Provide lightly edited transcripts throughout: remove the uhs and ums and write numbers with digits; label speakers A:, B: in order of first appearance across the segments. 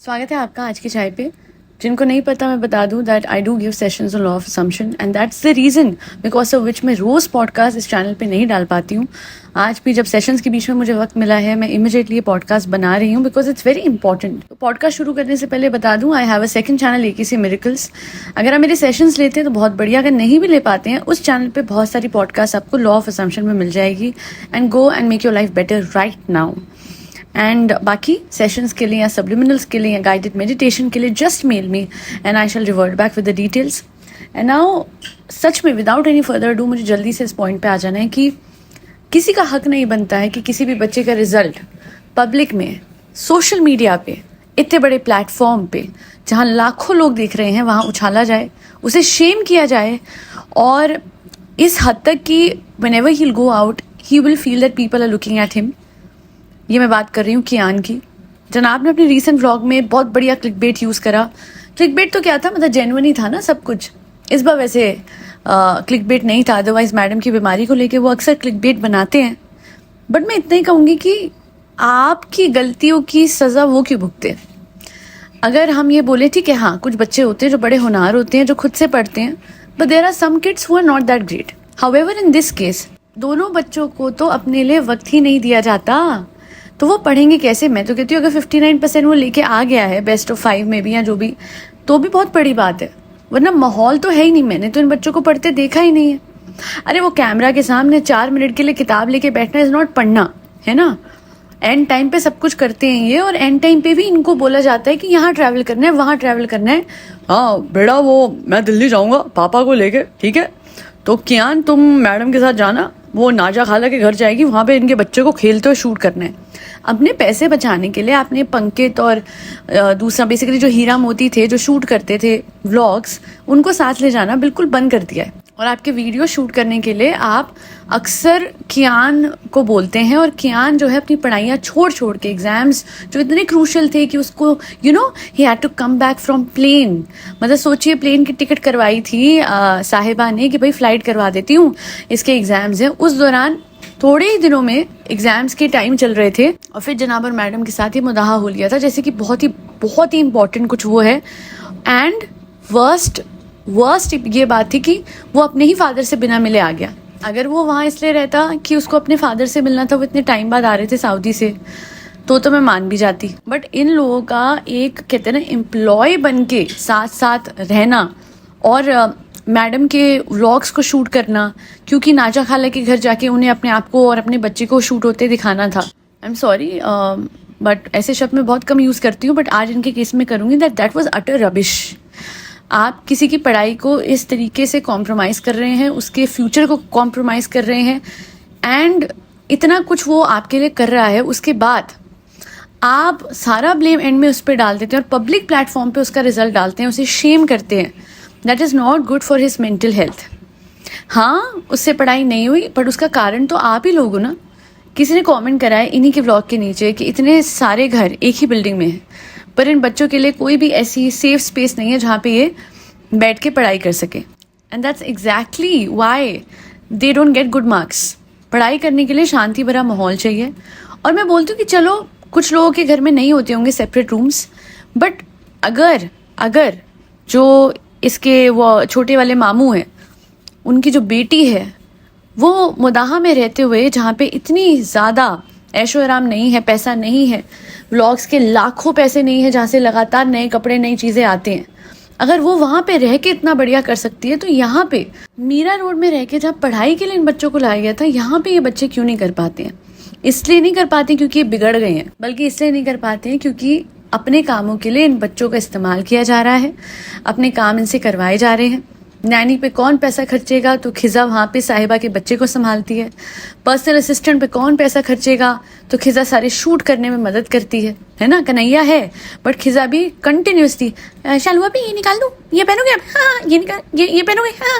A: स्वागत है आपका आज की चाय पे। जिनको नहीं पता मैं बता दूं that I do give sessions on law of assumption and that's the reason because of which मैं रोज़ पॉडकास्ट इस चैनल पे नहीं डाल पाती हूँ। आज भी जब सेशंस के बीच में मुझे वक्त मिला है मैं इमीडिएटली ये पॉडकास्ट बना रही हूँ बिकॉज इट्स वेरी इंपॉर्टेंट। तो पॉडकास्ट शुरू करने से पहले बता दूं I have a second channel AKC miracles. अगर आप मेरे सेशंस लेते हैं तो बहुत बढ़िया, अगर नहीं भी ले पाते हैं उस चैनल पे बहुत सारी पॉडकास्ट आपको लॉ ऑफ असम्पशन में मिल जाएगी and go and make your life better right now. And बाकी सेशंस के लिए या सब्लिमिनल्स के लिए या गाइडेड मेडिटेशन के लिए just mail me and I shall revert back with the details. And now सच में विदाउट एनी फर्दर डू मुझे जल्दी से इस पॉइंट पे आ जाना है कि किसी का हक नहीं बनता है कि किसी भी बच्चे का रिजल्ट पब्लिक में, सोशल मीडिया पे, इतने बड़े प्लेटफॉर्म पे जहाँ लाखों लोग देख रहे हैं वहाँ उछाला जाए, उसे शेम किया जाए और इस हद तक कि whenever he will go out he will feel that people are looking at him. ये मैं बात कर रही हूँ कियान की। जनाब ने अपने रीसेंट व्लॉग में बहुत बढ़िया क्लिकबेट यूज़ करा। क्लिकबेट तो क्या था, मतलब जेन्युइन ही था ना सब कुछ। इस बार वैसे क्लिकबेट नहीं था, अदरवाइज मैडम की बीमारी को लेके वो अक्सर क्लिकबेट बनाते हैं। बट मैं इतना ही कहूँगी कि आपकी गलतियों की सज़ा वो क्यों भुगते। अगर हम ये बोले ठीक है, हाँ कुछ बच्चे होते हैं जो बड़े होनहार होते हैं, जो खुद से पढ़ते हैं, but there are some kids who are not that great. However in this case दोनों बच्चों को तो अपने लिए वक्त ही नहीं दिया जाता, तो वो पढ़ेंगे कैसे। मैं तो कहती हूँ अगर 59% वो लेके आ गया है बेस्ट ऑफ 5 में भी या जो भी, तो भी बहुत बड़ी बात है, वरना माहौल तो है ही नहीं। मैंने तो इन बच्चों को पढ़ते देखा ही नहीं है। अरे वो कैमरा के सामने 4 मिनट के लिए किताब लेके बैठना इज नॉट पढ़ना, है ना। एंड टाइम पे सब कुछ करते हैं ये, और एंड टाइम पे भी इनको बोला जाता है कि यहाँ ट्रैवल करना है, वहाँ ट्रैवल करना है। हाँ बेटा वो मैं दिल्ली जाऊँगा पापा को लेके, ठीक है, तो कियान तुम मैडम के साथ जाना, वो नाजा खाला के घर जाएगी, वहाँ पे इनके बच्चे को खेलते हुए शूट करना है। अपने पैसे बचाने के लिए आपने पंकित और दूसरा बेसिकली जो हीरा मोती थे जो शूट करते थे व्लॉग्स, उनको साथ ले जाना बिल्कुल बंद कर दिया है। और आपके वीडियो शूट करने के लिए आप अक्सर कियान को बोलते हैं, और कियान जो है अपनी पढ़ाइयाँ छोड़ छोड़ के, एग्जाम्स जो इतने क्रूशल थे कि उसको he had to come back from plane. मतलब सोचिए प्लेन की टिकट करवाई थी साहिबा ने कि भाई फ्लाइट करवा देती हूँ, इसके एग्जाम्स हैं। उस दौरान थोड़े ही दिनों में एग्जाम्स के टाइम चल रहे थे और फिर जनाब और मैडम के साथ ही मुदाहा हो लिया था, जैसे कि बहुत ही इंपॉर्टेंट कुछ वो है। एंड वर्स्ट ये बात थी कि वो अपने ही फादर से बिना मिले आ गया। अगर वो वहाँ इसलिए रहता कि उसको अपने फादर से मिलना था, वो इतने टाइम बाद आ रहे थे सऊदी से, तो मैं मान भी जाती। बट इन लोगों का एक कहते हैं ना एम्प्लॉय बन के साथ साथ रहना और मैडम के व्लॉग्स को शूट करना, क्योंकि नाजा खाला के घर जाके उन्हें अपने आप को और अपने बच्चे को शूट होते दिखाना था। आई एम सॉरी बट ऐसे शब्द मैं बहुत कम यूज़ करती हूँ, बट आज इनके केस में करूँगी दैट वाज अटर रबिश। आप किसी की पढ़ाई को इस तरीके से कॉम्प्रोमाइज़ कर रहे हैं, उसके फ्यूचर को कॉम्प्रोमाइज़ कर रहे हैं, एंड इतना कुछ वो आपके लिए कर रहा है, उसके बाद आप सारा ब्लेम एंड में उस पर डाल देते हैं और पब्लिक प्लेटफॉर्म पे उसका रिजल्ट डालते हैं, उसे शेम करते हैं। That is not good for his mental health. हाँ उससे पढ़ाई नहीं हुई, बट उसका कारण तो आप ही लोग हो ना। किसी ने कमेंट करा है इन्हीं के व्लॉग के नीचे कि इतने सारे घर एक ही बिल्डिंग में हैं, पर इन बच्चों के लिए कोई भी ऐसी सेफ स्पेस नहीं है जहाँ पे ये बैठ के पढ़ाई कर सके। And that's exactly why they don't get good marks. पढ़ाई करने के लिए शांति भरा माहौल चाहिए। और मैं बोलती हूँ कि चलो कुछ लोगों के घर में नहीं होते होंगे सेपरेट रूम्स, बट अगर जो इसके वो छोटे वाले मामू हैं, उनकी जो बेटी है वो मुदाहा में रहते हुए जहाँ पे इतनी ज़्यादा ऐशो आराम नहीं है, पैसा नहीं है, व्लॉग्स के लाखों पैसे नहीं है जहाँ से लगातार नए कपड़े नई चीज़ें आते हैं, अगर वो वहाँ पे रह के इतना बढ़िया कर सकती है, तो यहाँ पे मीरा रोड में रह के जहाँ पढ़ाई के लिए इन बच्चों को लाया गया था, यहाँ पे ये बच्चे क्यों नहीं कर पाते हैं। इसलिए नहीं कर पाते क्योंकि ये बिगड़ गए हैं, बल्कि इसलिए नहीं कर पाते हैं क्योंकि अपने कामों के लिए इन बच्चों का इस्तेमाल किया जा रहा है, अपने काम इनसे करवाए जा रहे हैं। नैनी पे कौन पैसा खर्चेगा, तो खिजा वहाँ पे साहिबा के बच्चे को संभालती है। पर्सनल असिस्टेंट पे कौन पैसा खर्चेगा, तो खिजा सारे शूट करने में मदद करती है ना। कन्हैया है बट खिजा भी कंटिन्यूसली शालुआ भी ये निकाल दूँ, ये पहनोगे आप, हाँ ये निकाल, ये पहनोगे, हाँ।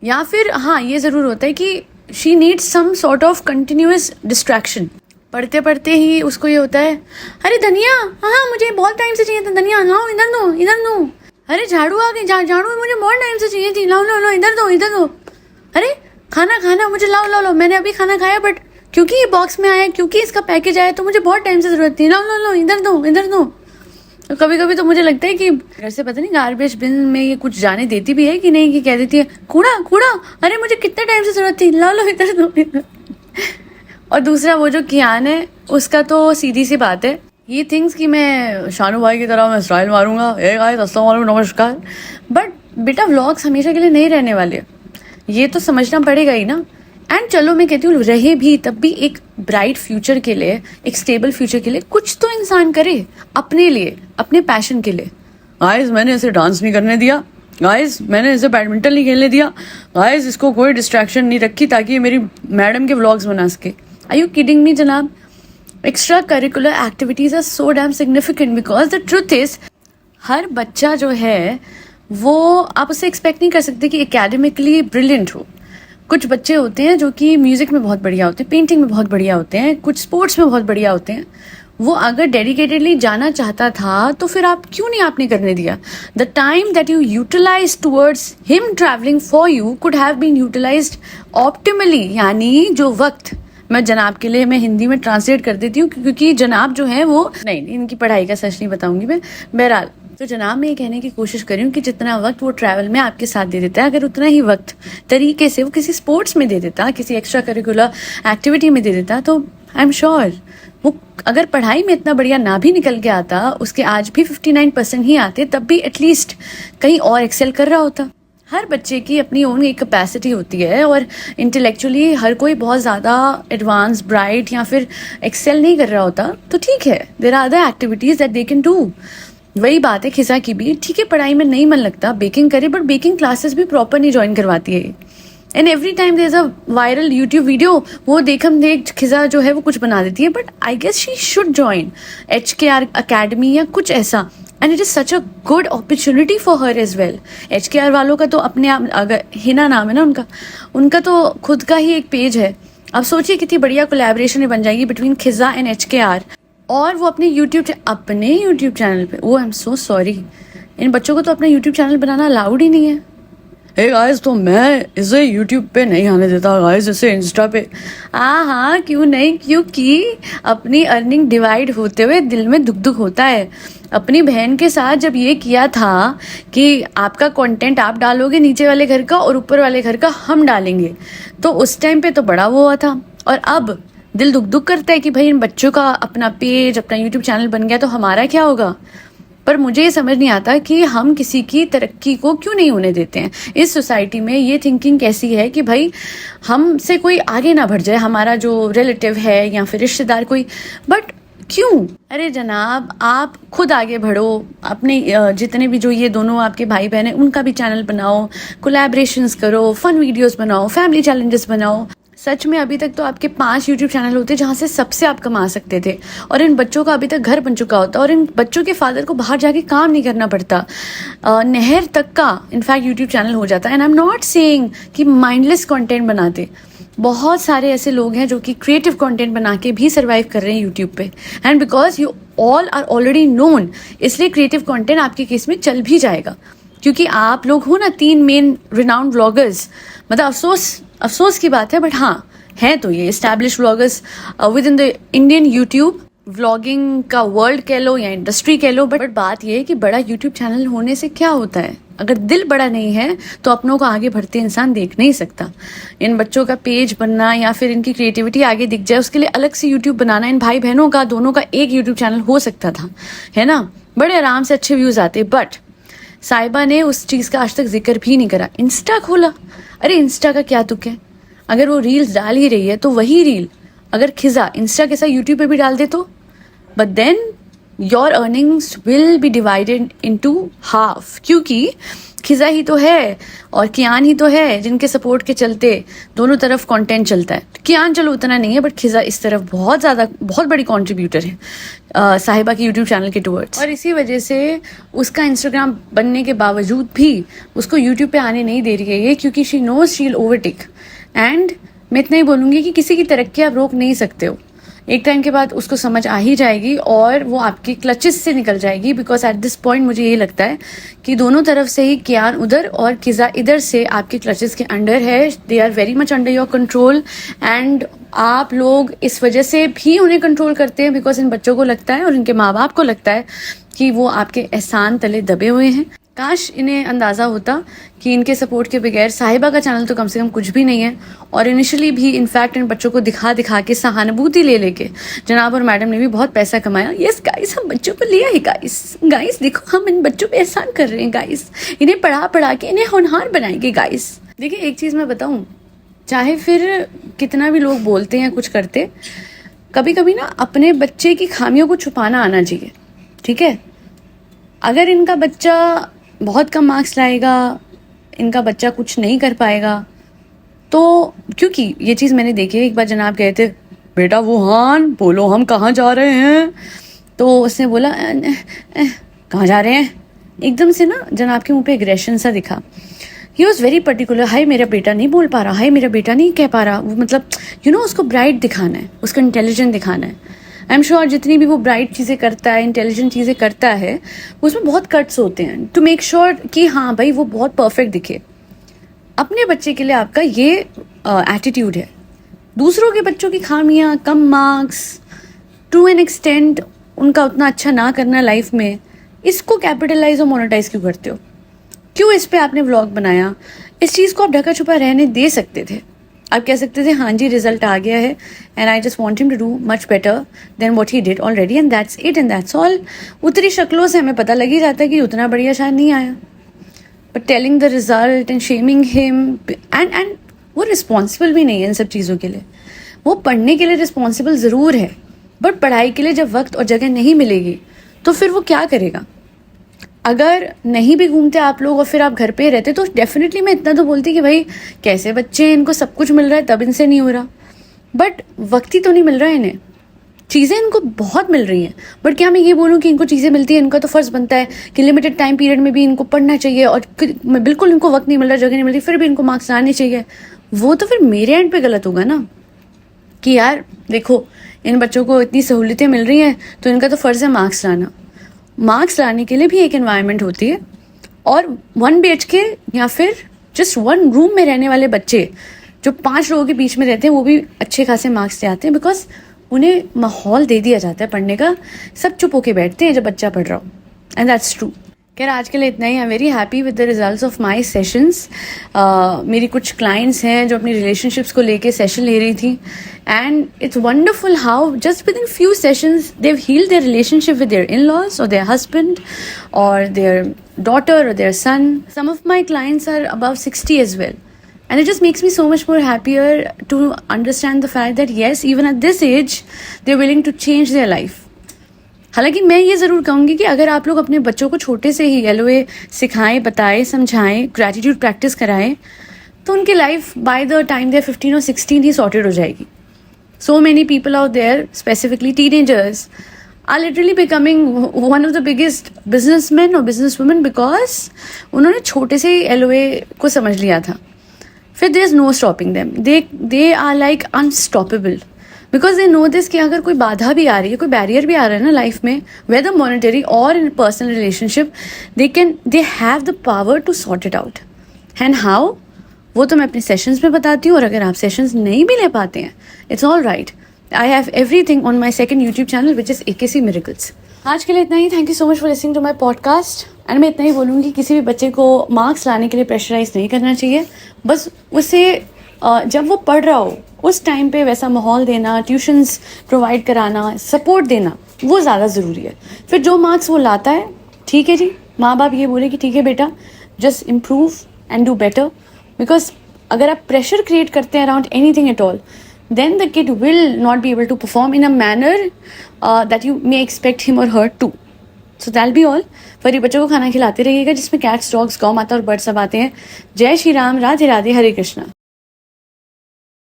A: या फिर हाँ ये ज़रूर होता है कि she needs some sort of continuous distraction. पढ़ते पढ़ते ही उसको ये होता है, अरे धनिया, हाँ मुझे बहुत टाइम से चाहिए था धनिया, लाओ इधर दो। अरे झाड़ू आ गई, झाड़ू मुझे बहुत टाइम से चाहिए थी, लाओ इधर दो। अरे खाना मुझे लाओ, मैंने अभी खाना खाया, बट क्योंकि ये बॉक्स में आया, क्योंकि इसका पैकेज आया, तो मुझे बहुत टाइम से ज़रूरत थी, लाओ इधर दो। तो कभी कभी तो मुझे लगता है कि घर से पता नहीं गार्बेज बिन में ये कुछ जाने देती भी है कि नहीं, कि कह देती है कूड़ा कूड़ा, अरे मुझे कितने टाइम से जरूरत थी, लो लो इधर दो इधर। और दूसरा वो जो कियान है उसका तो सीधी सी बात है, ये थिंग्स कि मैं शानू भाई की तरह मैं स्टाइल मारूंगा, ए गाइस अस्सलाम वालेकुम नमस्कार, बट बेटा व्लॉग्स हमेशा के लिए नहीं रहने वाले, ये तो समझना पड़ेगा ही ना। एंड चलो मैं कहती हूँ रहे भी तब भी एक ब्राइट फ्यूचर के लिए, एक स्टेबल फ्यूचर के लिए कुछ तो इंसान करे अपने लिए, अपने पैशन के लिए। गाइस मैंने इसे डांस नहीं करने दिया, गाइस मैंने इसे बैडमिंटन नहीं खेलने दिया, गाइस इसको कोई डिस्ट्रैक्शन नहीं रखी ताकि ये मेरी मैडम के व्लॉग्स बना सके। आर यू किडिंग मी जनाब? Extra curricular activities are so damn significant because the truth is हर बच्चा जो है वो आप उससे एक्सपेक्ट नहीं कर सकते कि एकेडमिकली ब्रिलियंट हो। कुछ बच्चे होते हैं जो कि म्यूजिक में बहुत बढ़िया होते हैं, पेंटिंग में बहुत बढ़िया होते हैं, कुछ स्पोर्ट्स में बहुत बढ़िया होते हैं। वो अगर डेडिकेटेडली जाना चाहता था तो फिर आप क्यों नहीं आपने करने दिया? The time that you utilise towards him travelling for you could have been utilised optimally, यानी जो वक्त, मैं जनाब के लिए मैं हिंदी में ट्रांसलेट कर देती हूँ क्योंकि जनाब जो है वो नहीं, इनकी पढ़ाई का सच नहीं बताऊंगी मैं। बहरहाल तो जनाब मैं ये कहने की कोशिश कर रही हूँ कि जितना वक्त वो ट्रैवल में आपके साथ दे देता है, अगर उतना ही वक्त तरीके से वो किसी स्पोर्ट्स में दे देता, किसी एक्स्ट्रा करिकुलर एक्टिविटी में दे देता, तो आई एम श्योर वो अगर पढ़ाई में इतना बढ़िया ना भी निकल के आता, उसके आज भी 59% ही आते, तब भी एटलीस्ट कहीं और एक्सेल कर रहा होता। हर बच्चे की अपनी ओन एक कैपेसिटी होती है और इंटेलेक्चुअली हर कोई बहुत ज़्यादा एडवांस, ब्राइट या फिर एक्सेल नहीं कर रहा होता, तो ठीक है, there are other activities that they can do. वही बात है खिजा की भी, ठीक है पढ़ाई में नहीं मन लगता, बेकिंग करे, बट बेकिंग क्लासेस भी प्रॉपर नहीं ज्वाइन करवाती है। And every time there is a viral YouTube video, वो देखम देख खिजा जो है वो कुछ बना देती है, but I guess she should join HKR academy या कुछ ऐसा, and it is such a good opportunity for her as well. HKR वालों का तो अपने आप, अगर हिना नाम है ना उनका तो खुद का ही एक पेज है। अब सोचिए कितनी बढ़िया कोलैबोरेशन बन जाएगी बिटवीन खिजा एंड HKR, और वो अपने यूट्यूब चैनल पे, वो आई एम सो सॉरी, इन बच्चों को तो अपना यूट्यूब चैनल बनाना अलाउड ही नहीं है। हे गाइस तो मैं इसे यूट्यूब पे नहीं आने देता गाइस, इसे इंस्टा पे। हाँ क्यों नहीं, क्योंकि अपनी अर्निंग डिवाइड होते हुए दिल में दुख दुख होता है। अपनी बहन के साथ जब ये किया था कि आपका कंटेंट आप डालोगे नीचे वाले घर का और ऊपर वाले घर का हम डालेंगे, तो उस टाइम पे तो बड़ा वो हुआ था, और अब दिल दुख दुख करता है कि भाई इन बच्चों का अपना पेज, अपना यूट्यूब चैनल बन गया तो हमारा क्या होगा। पर मुझे ये समझ नहीं आता कि हम किसी की तरक्की को क्यों नहीं होने देते हैं। इस सोसाइटी में ये थिंकिंग कैसी है कि भाई हमसे कोई आगे ना बढ़ जाए, हमारा जो रिलेटिव है या फिर रिश्तेदार कोई, बट क्यों? अरे जनाब आप खुद आगे बढ़ो, अपने जितने भी जो ये दोनों आपके भाई बहन हैं उनका भी चैनल बनाओ, कोलैबोरेशंस करो, फन वीडियोस बनाओ, फैमिली चैलेंजेस बनाओ। सच में अभी तक तो आपके 5 यूट्यूब चैनल होते जहाँ से सबसे आप कमा सकते थे, और इन बच्चों का अभी तक घर बन चुका होता, और इन बच्चों के फादर को बाहर जाके काम नहीं करना पड़ता, नहर तक का इनफैक्ट यूट्यूब चैनल हो जाता है। And I am not saying कि माइंडलेस कंटेंट बनाते, बहुत सारे ऐसे लोग हैं जो कि क्रिएटिव कंटेंट बना के भी सर्वाइव कर रहे हैं यूट्यूब पे, and because you all are already known, इसलिए क्रिएटिव कंटेंट आपके केस में चल भी जाएगा, क्योंकि आप लोग हो ना 3 मेन रिनाउंड व्लॉगर्स। मतलब अफसोस की बात है, बट हाँ है तो ये establish vloggers with in the Indian YouTube vlogging का वर्ल्ड कह लो या इंडस्ट्री कह लो। बट बात ये है कि बड़ा यूट्यूब चैनल होने से क्या होता है, अगर दिल बड़ा नहीं है तो अपनों को आगे बढ़ते इंसान देख नहीं सकता। इन बच्चों का पेज बनना या फिर इनकी क्रिएटिविटी आगे दिख जाए, उसके लिए अलग से यूट्यूब बनाना, इन भाई बहनों का दोनों का एक यूट्यूब चैनल हो सकता था, है ना, बड़े आराम से अच्छे व्यूज आते। बट साहिबा ने उस चीज का आज तक जिक्र भी नहीं करा। इंस्टा खोला, अरे इंस्टा का क्या तुक है, अगर वो रील्स डाल ही रही है तो वही रील अगर खिजा इंस्टा के साथ यूट्यूब पे भी डाल दे तो, but then your earnings will be divided into half, क्योंकि खिजा ही तो है और कियान ही तो है जिनके सपोर्ट के चलते दोनों तरफ कंटेंट चलता है। कियान चलो उतना नहीं है, बट खिजा इस तरफ बहुत बड़ी कंट्रीब्यूटर है साहिबा के यूट्यूब चैनल के टूवर्ड्स, और इसी वजह से उसका इंस्टाग्राम बनने के बावजूद भी उसको यूट्यूब पे आने नहीं दे रही है ये, क्योंकि she knows she will overtake. And मैं इतना ही बोलूंगी कि किसी की तरक्की आप रोक नहीं सकते हो, एक टाइम के बाद उसको समझ आ ही जाएगी और वो आपके क्लचेस से निकल जाएगी। बिकॉज एट दिस पॉइंट मुझे ये लगता है कि दोनों तरफ से ही कियान उधर और खिजा इधर से आपके क्लचेस के अंडर है, they are very much under your control, and आप लोग इस वजह से भी उन्हें कंट्रोल करते हैं बिकॉज इन बच्चों को लगता है और इनके माँ बाप को लगता है कि वो आपके एहसान तले दबे हुए हैं। काश इन्हें अंदाज़ा होता कि इनके सपोर्ट के बगैर साहिबा का चैनल तो कम से कम कुछ भी नहीं है। और इनिशियली भी इनफैक्ट इन बच्चों को दिखा दिखा के सहानुभूति ले लेके जनाब और मैडम ने भी बहुत पैसा कमाया। यस गाइस, हम बच्चों को लिया है गाइस देखो हम इन बच्चों पे एहसान कर रहे हैं गाइस, इन्हें पढ़ा पढ़ा के इन्हें होनहार बनाएंगे गाइस। देखिए एक चीज़ मैं बताऊँ, चाहे फिर कितना भी लोग बोलते हैं कुछ करते, कभी कभी ना अपने बच्चे की खामियों को छुपाना आना चाहिए। ठीक है, अगर इनका बच्चा बहुत कम मार्क्स लाएगा, इनका बच्चा कुछ नहीं कर पाएगा, तो क्योंकि ये चीज़ मैंने देखी है। एक बार जनाब गए थे, बेटा वुहान बोलो हम कहाँ जा रहे हैं, तो उसने बोला कहाँ जा रहे हैं। एकदम से ना जनाब के मुंह पे एग्रेशन सा दिखा। ही वॉज वेरी पर्टिकुलर, हाय मेरा बेटा नहीं बोल पा रहा, हाय मेरा बेटा नहीं कह पा रहा। वो मतलब उसको ब्राइट दिखाना है, उसको इंटेलिजेंट दिखाना है। आई एम श्योर जितनी भी वो ब्राइट चीज़ें करता है, इंटेलिजेंट चीज़ें करता है, उसमें बहुत कट्स होते हैं टू मेक श्योर कि हाँ भाई वो बहुत परफेक्ट दिखे। अपने बच्चे के लिए आपका ये एटीट्यूड है। दूसरों के बच्चों की खामियां, कम मार्क्स, टू एन एक्सटेंट उनका उतना अच्छा ना करना लाइफ में, इसको कैपिटलाइज और मोनेटाइज क्यों करते हो? क्यों इस पे आपने व्लॉग बनाया? इस चीज़ को आप ढका छुपा रहने दे सकते थे। आप कह सकते थे हाँ जी रिजल्ट आ गया है and I just want him to do much better than what he did already and that's it and that's all. उतरी शक्लों से हमें पता लग ही जाता है कि उतना बढ़िया शायद नहीं आया, but telling the result and shaming him and वो रिस्पॉन्सिबल भी नहीं है इन सब चीज़ों के लिए। वो पढ़ने के लिए रिस्पॉन्सिबल ज़रूर है, बट पढ़ाई के लिए जब वक्त और जगह नहीं मिलेगी तो फिर वो क्या करेगा? अगर नहीं भी घूमते आप लोग और फिर आप घर पे रहते तो डेफिनेटली मैं इतना तो बोलती कि भाई कैसे बच्चे हैं, इनको सब कुछ मिल रहा है तब इनसे नहीं हो रहा, बट वक्त ही तो नहीं मिल रहा है इन्हें। चीज़ें इनको बहुत मिल रही हैं, बट क्या मैं ये बोलूँ कि इनको चीज़ें मिलती हैं, इनका तो फ़र्ज़ बनता है कि लिमिटेड टाइम पीरियड में भी इनको पढ़ना चाहिए और बिल्कुल इनको वक्त नहीं मिल रहा, जगह नहीं मिल रही, फिर भी इनको मार्क्स लाने चाहिए। वो तो फिर मेरे एंड पे गलत होगा ना कि यार देखो इन बच्चों को इतनी सहूलियतें मिल रही हैं तो इनका तो फ़र्ज़ है मार्क्स लाना। मार्क्स लाने के लिए भी एक एनवायरनमेंट होती है, और 1 BHK या फिर जस्ट 1 रूम में रहने वाले बच्चे जो 5 लोगों के बीच में रहते हैं वो भी अच्छे खासे मार्क्स ले आते हैं बिकॉज उन्हें माहौल दे दिया जाता है पढ़ने का। सब चुप होके बैठते हैं जब बच्चा पढ़ रहा हो, एंड दैट्स ट्रू। खैर आज के लिए इतना ही। I am very happy with the results of my sessions. मेरी कुछ क्लाइंट्स हैं जो अपनी रिलेशनशिप्स को लेके सेशन ले रही थी, and it's wonderful how just within few sessions they have healed their relationship with their in-laws और देयर हस्बैंड और देयर डॉटर और their son. Some of my clients are above 60 as well. And it just makes me so much more happier to understand the fact that yes, even at this age, they're willing to change their life. हालांकि मैं ये ज़रूर कहूँगी कि अगर आप लोग अपने बच्चों को छोटे से ही LOA सिखाएं, बताएं, समझाएं, ग्रैटिट्यूड प्रैक्टिस कराएं, तो उनकी लाइफ बाय द टाइम दे 15 और 16 ही सॉर्टेड हो जाएगी. So many people out there, specifically teenagers, are literally becoming one of the biggest businessmen or businesswomen because उन्होंने छोटे से ही LOA को समझ लिया था. फिर there is no stopping them. They are like unstoppable. Because they know this कि अगर कोई बाधा भी आ रही है, कोई बैरियर भी आ रहा है ना लाइफ में, whether monetary or in personal relationship, they have the power to sort it out. And how? वो तो मैं अपने सेशंस में बताती हूँ, और अगर आप सेशंस नहीं भी ले पाते हैं, it's all right. I have everything on my second YouTube channel which is AKC Miracles. आज के लिए इतना ही. Thank you so much for listening to my podcast. And मैं इतना ही बोलूँगी, किसी भी बच्चे को मार्क्स लाने के लिए प्रेशराइज नहीं करना चाहिए. बस उसे जब वो पढ़ रहा हो उस टाइम पे वैसा माहौल देना, ट्यूशन्स प्रोवाइड कराना, सपोर्ट देना, वो ज़्यादा ज़रूरी है. फिर जो मार्क्स वो लाता है, ठीक है जी, माँ बाप ये बोले कि ठीक है बेटा, just improve and do better. Because अगर आप प्रेशर क्रिएट करते हैं around anything at all, then the kid will not be able to perform in a manner that you may expect him or her to. So that'll be all. फरी बच्चों को खाना खिलाते रहिएगा जिसमें कैट्स, डॉग्स, गौ माता और बर्ड सब आते हैं. जय श्री राम, राधे राधे, हरे कृष्णा.